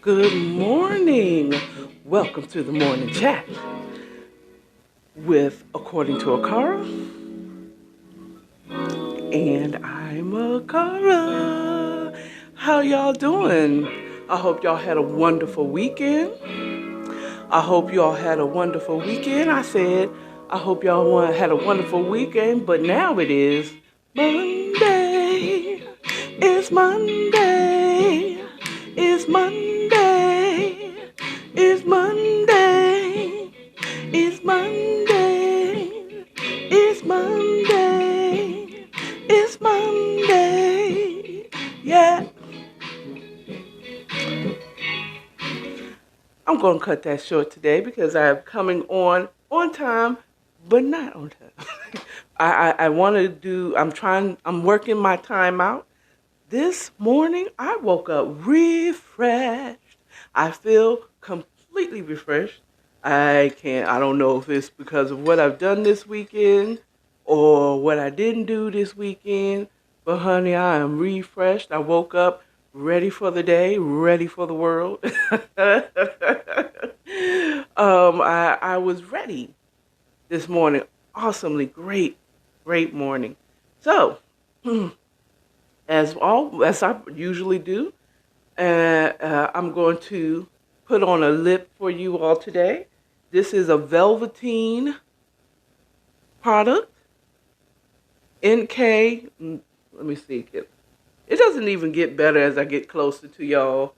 Good morning. Welcome to the morning chat with According to Akara. And I'm Akara. How y'all doing? I hope y'all had a wonderful weekend. I hope y'all had a wonderful weekend. I said, I hope y'all had a wonderful weekend, but now it is Monday. It's Monday. It's Monday. It's Monday. It's Monday. It's Monday. It's Monday. Yeah. I'm going to cut that short today because I'm coming on time, but not on time. I want to do, I'm working my time out. This morning, I woke up refreshed. I feel completely refreshed. I don't know if it's because of what I've done this weekend or what I didn't do this weekend, but honey, I am refreshed. I woke up ready for the day, ready for the world. I was ready this morning. Awesomely great morning. So, as I usually do, I'm going to put on a lip for you all today. This is a Velveteen product. NK, let me see. It doesn't even get better as I get closer to y'all.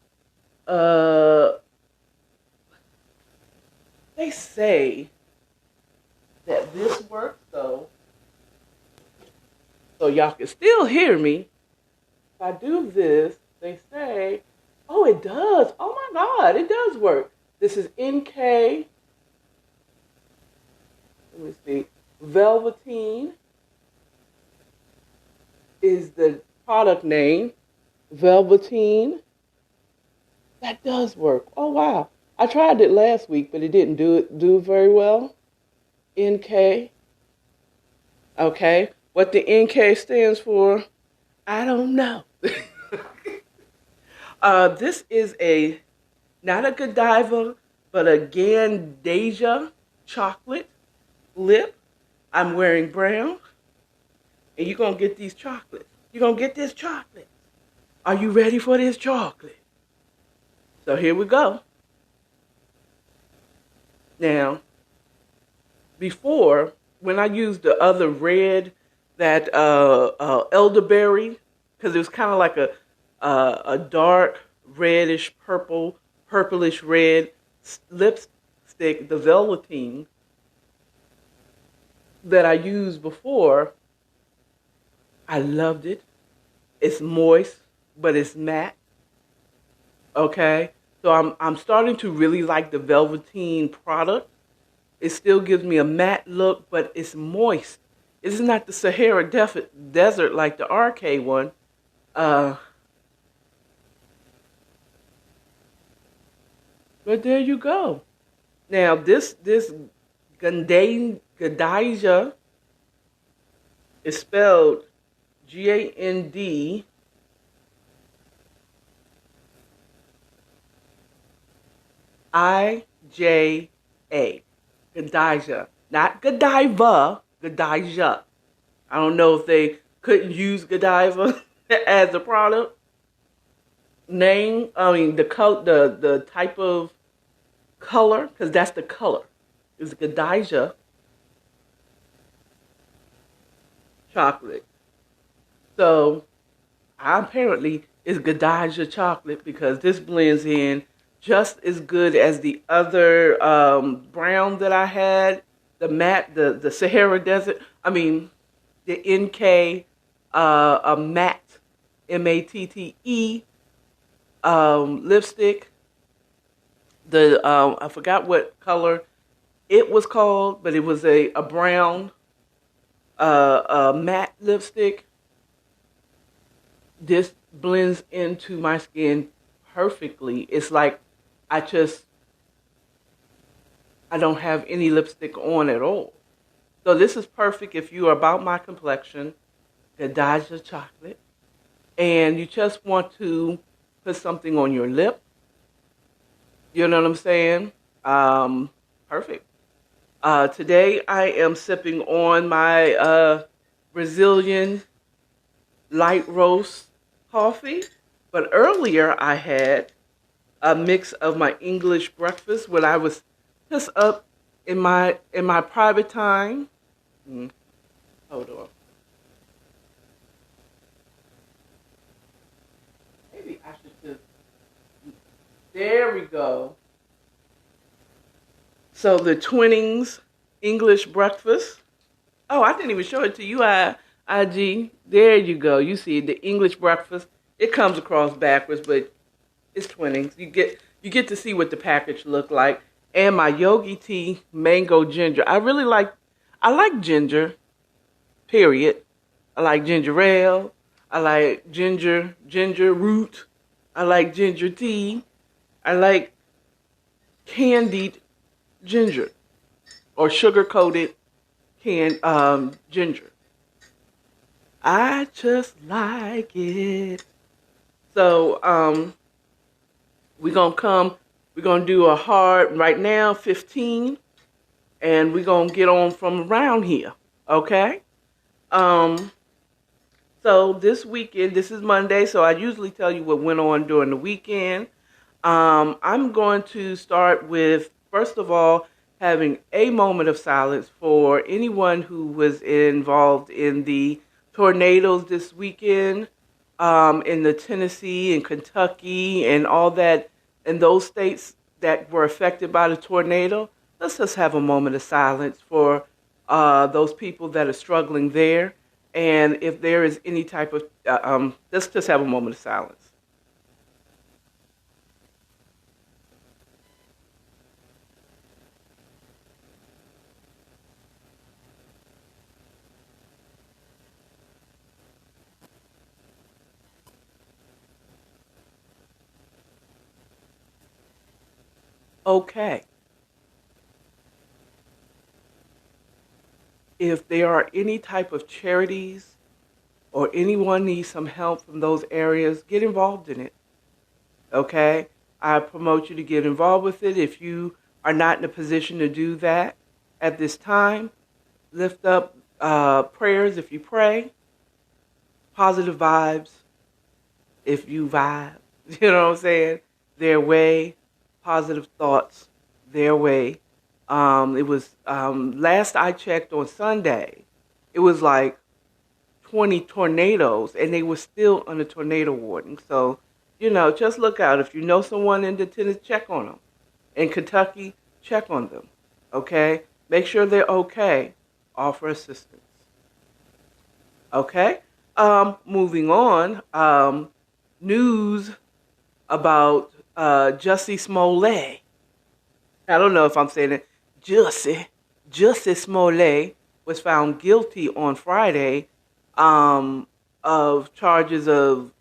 They say that this works though, so y'all can still hear me. If I do this, they say, oh, it does. Oh my God, it does work. This is NK. Let me see. Velveteen is the product name. Velveteen. That does work. Oh wow. I tried it last week, but it didn't do very well. NK. Okay. What the NK stands for, I don't know. This is not a Godiva, but a Gandasia chocolate lip. I'm wearing brown. And you're going to get these chocolates. You're going to get this chocolate. Are you ready for this chocolate? So here we go. Now, before, when I used the other red, that elderberry, because it was kind of like a dark reddish purplish red lipstick, the Velveteen that I used before, I loved it. It's moist, but it's matte. Okay, so I'm starting to really like the Velveteen product. It still gives me a matte look, but it's moist. It's not the Sahara Desert like the RK one. But there you go. Now this Gandasia is spelled Gandassia. Ija. Godiva. Not Godiva, Godiva. I don't know if they couldn't use Godiva as a product name. I mean the type of color, because that's the color. It's Godiva chocolate. So apparently it's Godiva chocolate because this blends in just as good as the other brown that I had, the matte, the Sahara Desert. I mean, the NK a matte, MATTE lipstick. The I forgot what color it was called, but it was a brown matte lipstick. This blends into my skin perfectly. It's like I just I don't have any lipstick on at all. So this is perfect if you are about my complexion, Godiva chocolate, and you just want to put something on your lip. You know what I'm saying? Perfect. Today I am sipping on my Brazilian light roast coffee, but earlier I had a mix of my English breakfast when I was just up in my private time. Hold on. Maybe I should just. There we go. So the Twinings English breakfast. Oh, I didn't even show it to you, IG. There you go. You see the English breakfast. It comes across backwards, but it's Twinings. You get to see what the package looked like. And my Yogi tea mango ginger. I like ginger, period. I like ginger ale. I like ginger root. I like ginger tea. I like candied ginger or sugar coated ginger. I just like it. So we're gonna do a hard right now 15, and we're gonna get on from around here. Okay? So this weekend, this is Monday, so I usually tell you what went on during the weekend. I'm going to start with, first of all, having a moment of silence for anyone who was involved in the tornadoes this weekend, in the Tennessee and Kentucky and all that, and those states that were affected by the tornado. Let's just have a moment of silence for those people that are struggling there. And if there is any type of, let's just have a moment of silence. Okay. If there are any type of charities or anyone needs some help from those areas, get involved in it. Okay? I promote you to get involved with it. If you are not in a position to do that at this time, lift up prayers if you pray, positive vibes if you vibe. You know what I'm saying? Their way, positive thoughts their way. It was last I checked on Sunday, it was like 20 tornadoes, and they were still under tornado warning. So, just look out. If you know someone in the Tennessee, check on them. In Kentucky, check on them. Okay? Make sure they're okay. Offer assistance. Okay? Moving on. News about Jussie Smollett. I don't know if I'm saying it. Jussie Smollett was found guilty on Friday of charges of,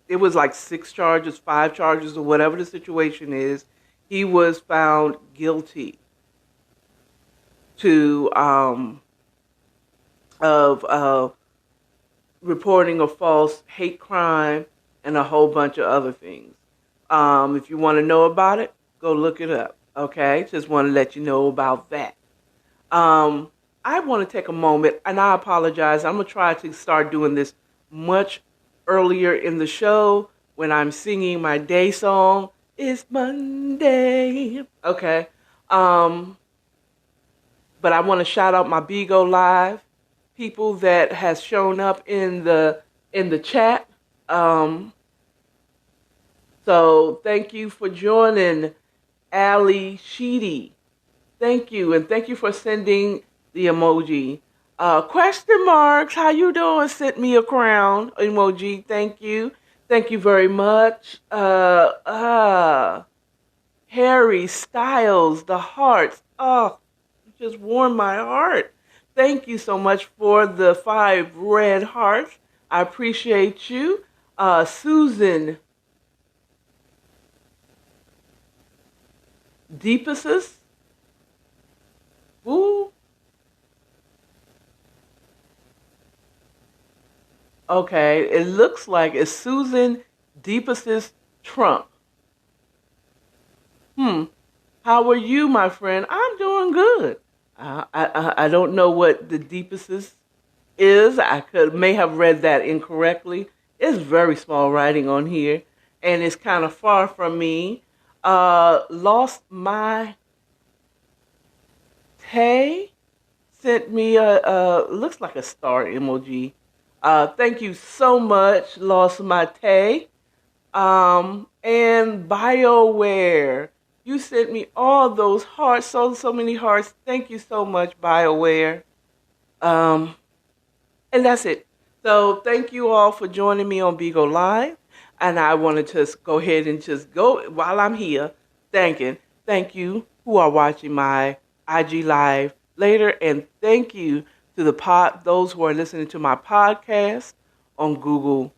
it was like 6 charges, 5 charges, or whatever the situation is. He was found guilty of reporting a false hate crime and a whole bunch of other things. If you want to know about it, go look it up. Okay, just want to let you know about that. Um, I want to take a moment, and I apologize. I'm gonna try to start doing this much earlier in the show when I'm singing my day song. It's Monday. Okay. Um, but I want to shout out my Bigo Live people that has shown up in the chat. Um, so thank you for joining, Ali Sheedy. Thank you, and thank you for sending the emoji. Question marks, how you doing? Sent me a crown emoji. Thank you very much. Harry Styles, the hearts. Oh, you just warmed my heart. Thank you so much for the 5 red hearts. I appreciate you. Susan Deepuses. Ooh. Okay, it looks like it's Susan Deepuses Trump. Hmm. How are you, my friend? I'm doing good. I don't know what the Deepuses is. I could may have read that incorrectly. It's very small writing on here, and it's kind of far from me. Lost my Tay sent me a looks like a star emoji. Thank you so much, Lost My Tay. And BioWare. You sent me all those hearts, so many hearts. Thank you so much, BioWare. Um, and that's it. So thank you all for joining me on Bigo Live. And I want to just go ahead and just go while I'm here thank you who are watching my IG Live later. And thank you to those who are listening to my podcast on Google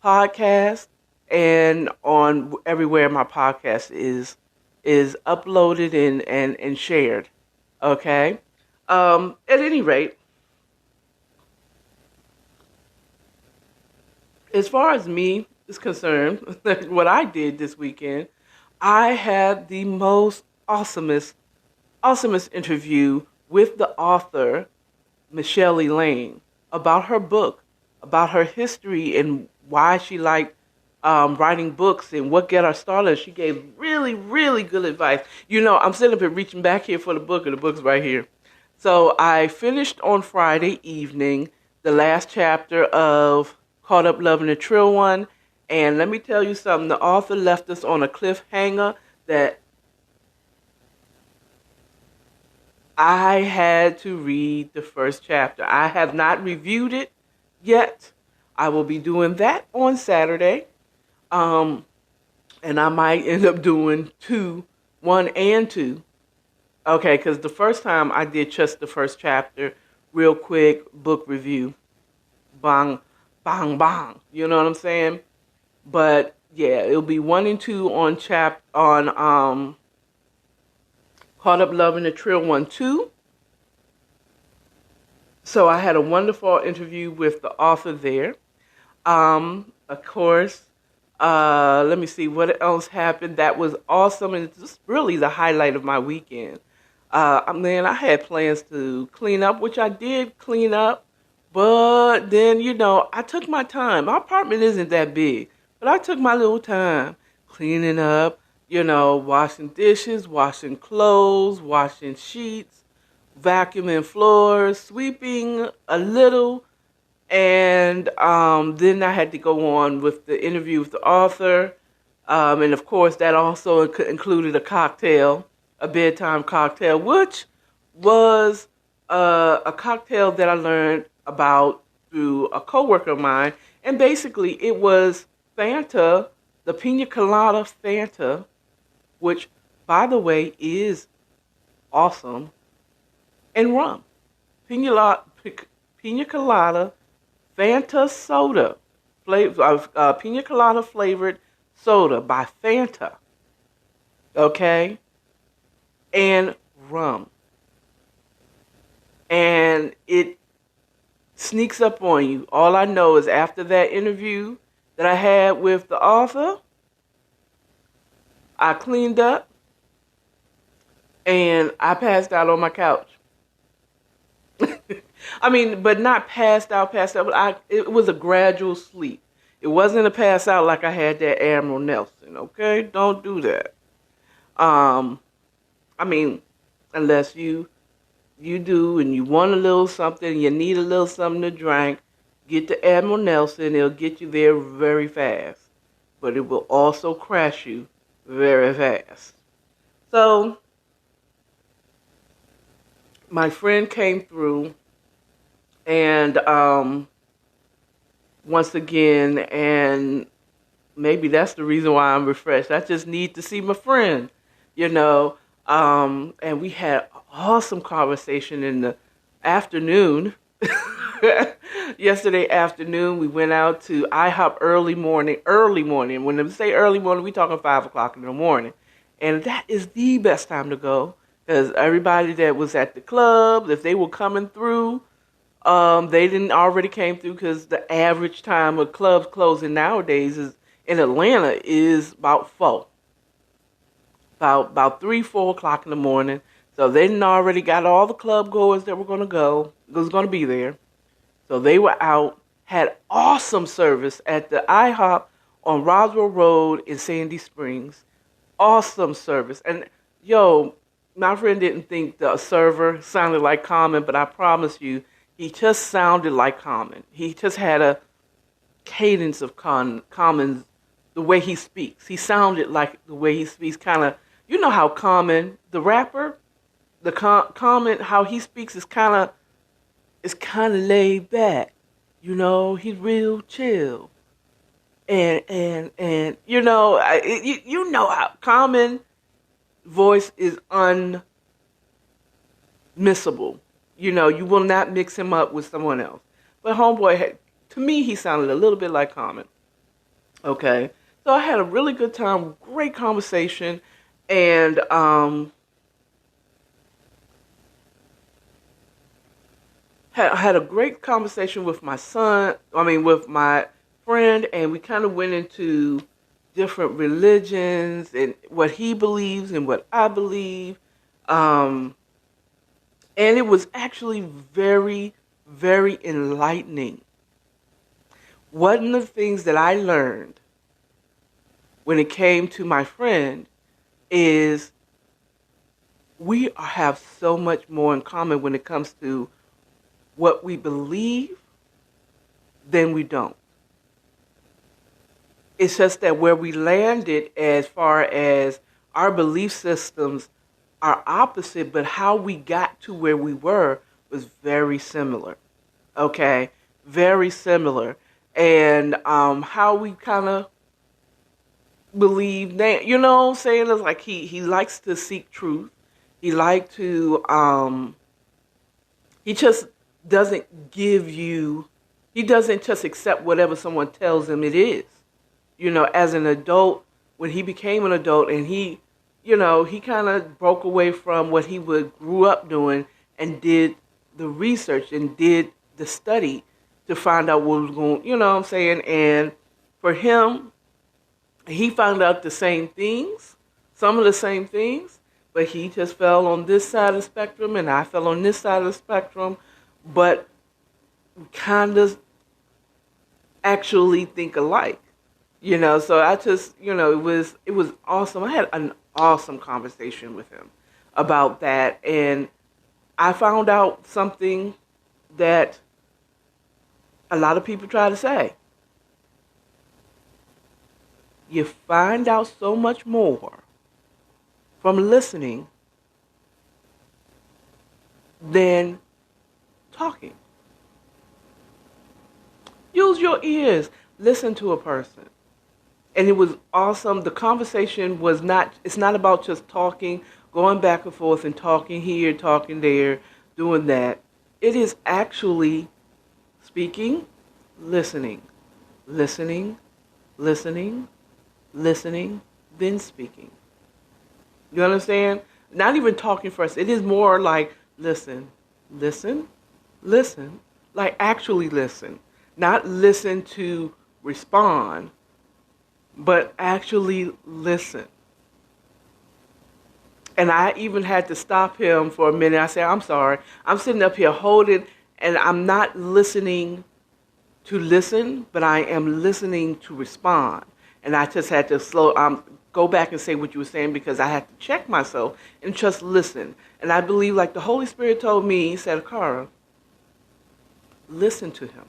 Podcast and on everywhere my podcast is uploaded and shared. Okay. At any rate, as far as me is concerned, what I did this weekend, I had the most awesomest interview with the author, Michelle Elaine, about her book, about her history and why she liked writing books and what got her started. She gave really good advice. You know, I'm sitting up here reaching back here for the book, and the book's right here. So I finished on Friday evening the last chapter of Caught Up Loving a Trill One. And let me tell you something, the author left us on a cliffhanger that I had to read the first chapter. I have not reviewed it yet. I will be doing that on Saturday. Um, and I might end up doing 1 and 2. Okay, because the first time I did just the first chapter, real quick, book review. Bang, bang, bang. You know what I'm saying? But yeah, it'll be 1 and 2 on Caught Up Loving the Trill 1 2. So I had a wonderful interview with the author there. Of course, let me see what else happened. That was awesome, and it's just really the highlight of my weekend. I had plans to clean up, which I did clean up, but then, I took my time. My apartment isn't that big, but I took my little time cleaning up, washing dishes, washing clothes, washing sheets, vacuuming floors, sweeping a little, and then I had to go on with the interview with the author. And of course, that also included a bedtime cocktail, which was a cocktail that I learned about through a coworker of mine. And basically, it was Fanta, the Pina Colada Fanta, which, by the way, is awesome, and rum. Pina Colada Fanta soda, Pina Colada flavored soda by Fanta, okay, and rum. And it sneaks up on you. All I know is after that interview that I had with the author, I cleaned up, and I passed out on my couch. I mean, but not passed out. But it was a gradual sleep. It wasn't a pass out like I had that Admiral Nelson. Okay, don't do that. Um, I mean, unless you do and you want a little something, you need a little something to drink, get the Admiral Nelson. It'll get you there very fast, but it will also crash you very fast. So my friend came through, and once again, and maybe that's the reason why I'm refreshed. I just need to see my friend, you know. And we had an awesome conversation in the afternoon. Yesterday afternoon, we went out to IHOP early morning. Early morning. When they say early morning, we talking 5 o'clock in the morning, and that is the best time to go because everybody that was at the club, if they were coming through, they didn't already came through because the average time of clubs closing nowadays is in Atlanta is about 4, about 3, 4 o'clock in the morning. So they didn't already got all the club goers that were gonna go, was gonna be there. So they were out, had awesome service at the IHOP on Roswell Road in Sandy Springs. Awesome service. And yo, my friend didn't think the server sounded like Common, but I promise you, he just sounded like Common. He just had a cadence of Common's, the way he speaks. He sounded like the way he speaks, kind of, you know how Common, the rapper, the Common, how he speaks is kind of laid back. You know, he's real chill. And you know, you know how Common voice is unmissable. You know, you will not mix him up with someone else. But Homeboy had, to me, he sounded a little bit like Common. Okay, so I had a really good time, great conversation, and had a great conversation with my son. I mean, with my friend, and we kind of went into different religions and what he believes and what I believe. And it was actually very, very enlightening. One of the things that I learned when it came to my friend is we have so much more in common when it comes to what we believe than we don't. It's just that where we landed as far as our belief systems are opposite, but how we got to where we were was very similar. Okay? Very similar. And how we kind of believe that, you know what I'm saying? It's like he likes to seek truth. He like to, he just doesn't give you, he doesn't just accept whatever someone tells him it is. You know, as an adult, when he became an adult and he, you know, he kind of broke away from what he grew up doing and did the research and did the study to find out what was going, you know what I'm saying? And for him, he found out the same things, some of the same things, but he just fell on this side of the spectrum and I fell on this side of the spectrum, but kind of actually think alike. You know, so I just, you know, it was awesome. I had an awesome conversation with him about that, and I found out something that a lot of people try to say. You find out so much more from listening than talking. Use your ears. Listen to a person. And it was awesome. The conversation was not, it's not about just talking, going back and forth and talking here, talking there, doing that. It is actually speaking, listening, listening, listening, listening, then speaking. You understand? Not even talking first. It is more like listen, listen, listen, like actually listen. Not listen to respond, but actually listen. And I even had to stop him for a minute. I said, I'm sorry. I'm sitting up here holding, and I'm not listening to listen, but I am listening to respond. And I just had to go back and say what you were saying, because I had to check myself and just listen. And I believe, like the Holy Spirit told me, he said, Akara, listen to him.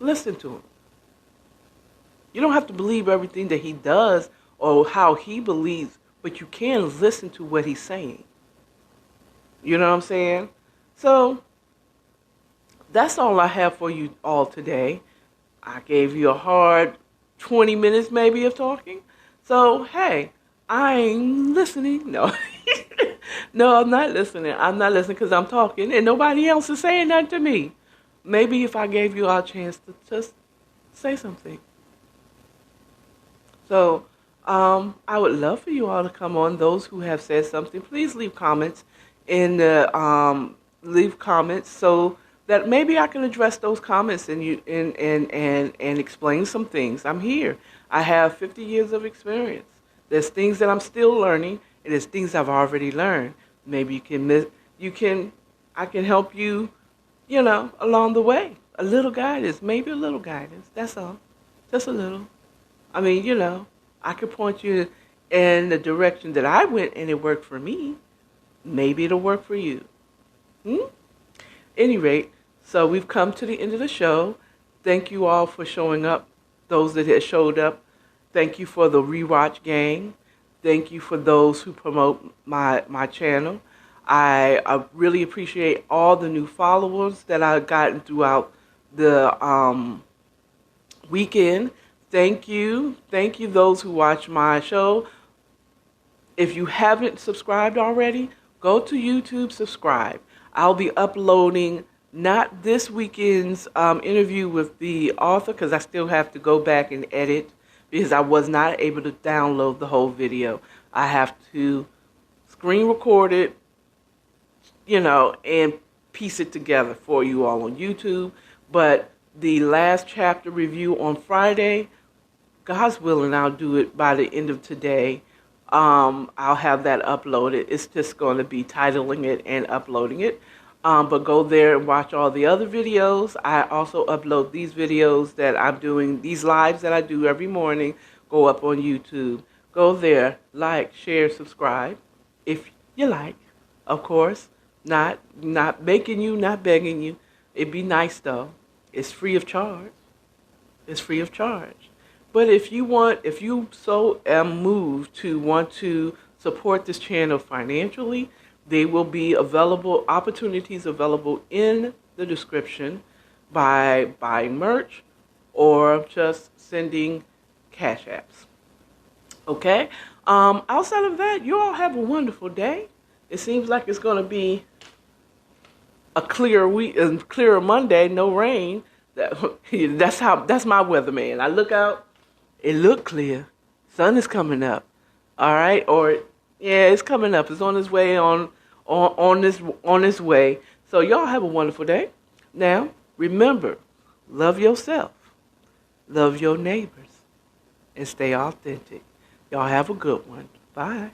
Listen to him. You don't have to believe everything that he does or how he believes, but you can listen to what he's saying. You know what I'm saying? So that's all I have for you all today. I gave you a hard 20 minutes maybe of talking. So, hey, I'm listening. No. No, I'm not listening. I'm not listening because I'm talking and nobody else is saying that to me. Maybe if I gave you a chance to just say something. So, I would love for you all to come on. Those who have said something, please leave comments leave comments so that maybe I can address those comments and explain some things. I'm here. I have 50 years of experience. There's things that I'm still learning, and there's things I've already learned. Maybe I can help you, along the way. A little guidance, maybe a little guidance. That's all. Just a little. I mean, I could point you in the direction that I went and it worked for me. Maybe it'll work for you. Any rate, so we've come to the end of the show. Thank you all for showing up, those that have showed up. Thank you for the rewatch gang. Thank you for those who promote my channel. I really appreciate all the new followers that I've gotten throughout the weekend. Thank you. Thank you, those who watch my show. If you haven't subscribed already, go to YouTube, subscribe. I'll be uploading not this weekend's interview with the author, because I still have to go back and edit, because I was not able to download the whole video. I have to screen record it, and piece it together for you all on YouTube. But the last chapter review on Friday, God's willing, I'll do it by the end of today. I'll have that uploaded. It's just going to be titling it and uploading it. But go there and watch all the other videos. I also upload these videos that I'm doing, these lives that I do every morning, go up on YouTube. Go there, like, share, subscribe, if you like. Of course, not making you, not begging you. It'd be nice though. It's free of charge. It's free of charge. But if you so am moved to want to support this channel financially, there will be opportunities available in the description by buying merch or just sending cash apps. Okay? Outside of that, you all have a wonderful day. It seems like it's going to be a clear week, clearer Monday, no rain. That's my weatherman. I look out. It looked clear. Sun is coming up. All right? It's coming up. It's on its way on this way. So y'all have a wonderful day. Now, remember, love yourself. Love your neighbors. And stay authentic. Y'all have a good one. Bye.